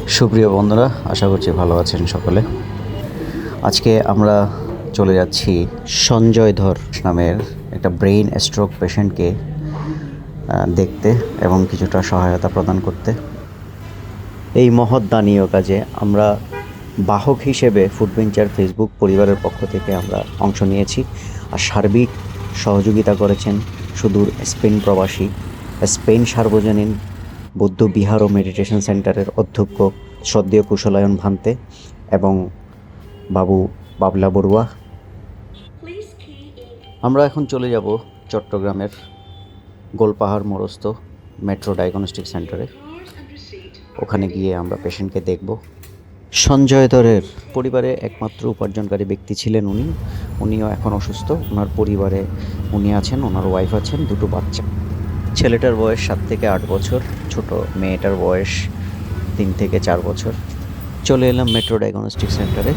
সুপ্রিয় বন্ধুরা, আশা করছি ভালো আছেন সকলে। আজকে আমরা চলে যাচ্ছি সঞ্জয় ধর নামের একটা ব্রেইন স্ট্রোক পেশেন্টকে দেখতে এবং কিছুটা সহায়তা প্রদান করতে। এই মহৎ দানীয় কাজে আমরা বাহক হিসেবে ফুডভেঞ্চার ফেসবুক পরিবারের পক্ষ থেকে আমরা অংশ নিয়েছি। আর সার্বিক সহযোগিতা করেছেন সুদূর স্পেন প্রবাসী, স্পেন সার্বজনীন বৌদ্ধ বিহার ও মেডিটেশন সেন্টারের অধ্যক্ষ শ্রদ্ধেয় কুশলায়ন ভান্তে এবং বাবু বাবলা বড়ুয়া। আমরা এখন চলে যাব চট্টগ্রামের গোলপাহাড় মোড়স্থ মেট্রো ডায়াগনস্টিক সেন্টারে। ওখানে গিয়ে আমরা পেশেন্টকে দেখব। সঞ্জয় ধরের পরিবারে একমাত্র উপার্জনকারী ব্যক্তি ছিলেন উনিও এখন অসুস্থ। ওনার পরিবারে উনি আছেন, ওনার ওয়াইফ আছেন, দুটো বাচ্চা। ছেলেটার বয়স 7 থেকে 8 বছর, ছোট মেয়েটার বয়স 3 থেকে 4 বছর। চলে এলাম মেট্রো ডায়াগনস্টিক সেন্টারে।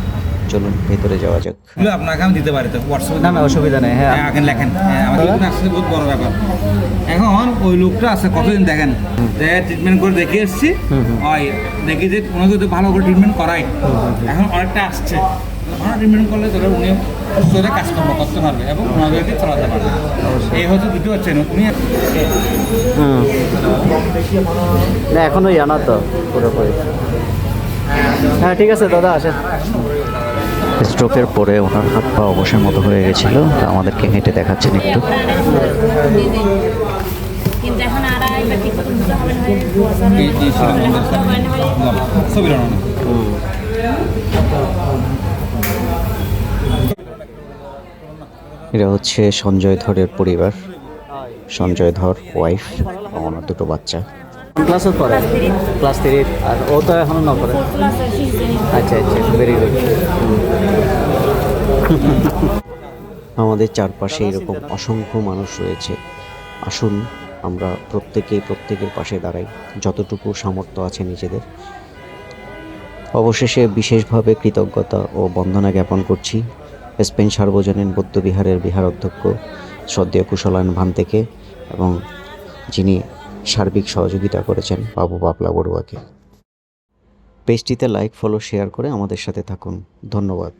চলুন ভেতরে যাওয়া যাক। আপনাকে আমি দিতে পারি তো হোয়াটসঅ্যাপে। না অসুবিধা নেই। হ্যাঁ, এখন লেখেন। আমাদের আসলে বহুত বড় ব্যাপার। এখন ওই লোকটা আছে কতদিন দেখেন, ট্রিটমেন্ট করে দেখে এসেছি, ওই দেখি যে ওনাকে যদি ভালো করে ট্রিটমেন্ট করাই, এখন অনেকটা আসছে, ভালো ট্রিটমেন্ট করলে তোরা উনি সুস্থভাবে কাজকর্ম করতে পারবে এবং ওনাদেরকে চালাতে পারবে। এই হচ্ছে দুটো হচ্ছে উনি না এখনো জানা তো পুরোপুরি। হ্যাঁ ঠিক আছে দাদা, আসেন। স্ট্রোকের পরে ওনার হাত পা অবশ্যই মতো হয়ে গেছিল, আমাদেরকে হেঁটে দেখাচ্ছেন একটু। এরা হচ্ছে সঞ্জয় ধরের পরিবার, সঞ্জয় ধর ওয়াইফ এবং ওনার দুটো বাচ্চা। ক্লাসও করে, ক্লাস 3, আর ও তো এখনো না করে। আচ্ছা, ভেরি গুড। আমাদের চারপাশে এরকম অসংখ্য মানুষ রয়েছে। আসুন আমরা প্রত্যেকের পাশে দাঁড়াই যতটুকু সামর্থ্য আছে নিজেদের। অবশেষে বিশেষভাবে কৃতজ্ঞতা ও বন্দনা জ্ঞাপন করছি স্পেন সার্বজনীন বৌদ্ধ বিহারের বিহার অধ্যক্ষ শ্রদ্ধেয় কুশলায়ন ভান্তেকে এবং যিনি সার্বিক সহযোগিতা করেছেন বাবু বাবলা বড়ুয়াকে। পেজটিতে লাইক, ফলো, শেয়ার করে আমাদের সাথে থাকুন। ধন্যবাদ।